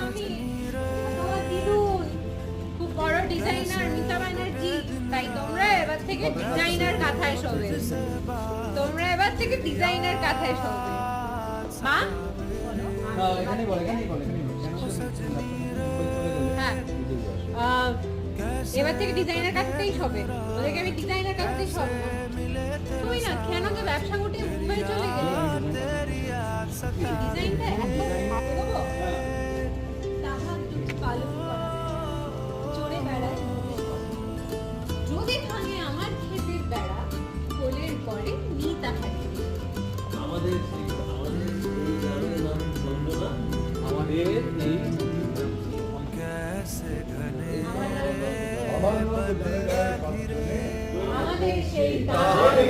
আমি অথবা দিদুন খুব বড় ডিজাইনার মিতা ব্যানার্জি, তাই তোমরা এবার থেকে ডিজাইনার কাঁথায় শোবে। তোমরা এবার থেকে ডিজাইনার কাঁথায় শোবে। মা এখানেই বলে হ্যাঁ এবার থেকে ডিজাইনার কাঁথাতেই শোবে। ওদেরকে আমি ডিজাইনার কাঁথাতেই শোবো। তুমি না কেন যে ব্যবসা গুটিয়ে মুম্বাই চলে গেলে? ডিজাইনটা এত ভালো দেবো তাহার দুটো কালো চড়ে বেড়ায় যদি ভাঙে আমার ক্ষেতের বেড়া কোলের পরে নি তাহারে। আমাদের আমাদের সেই আমাদের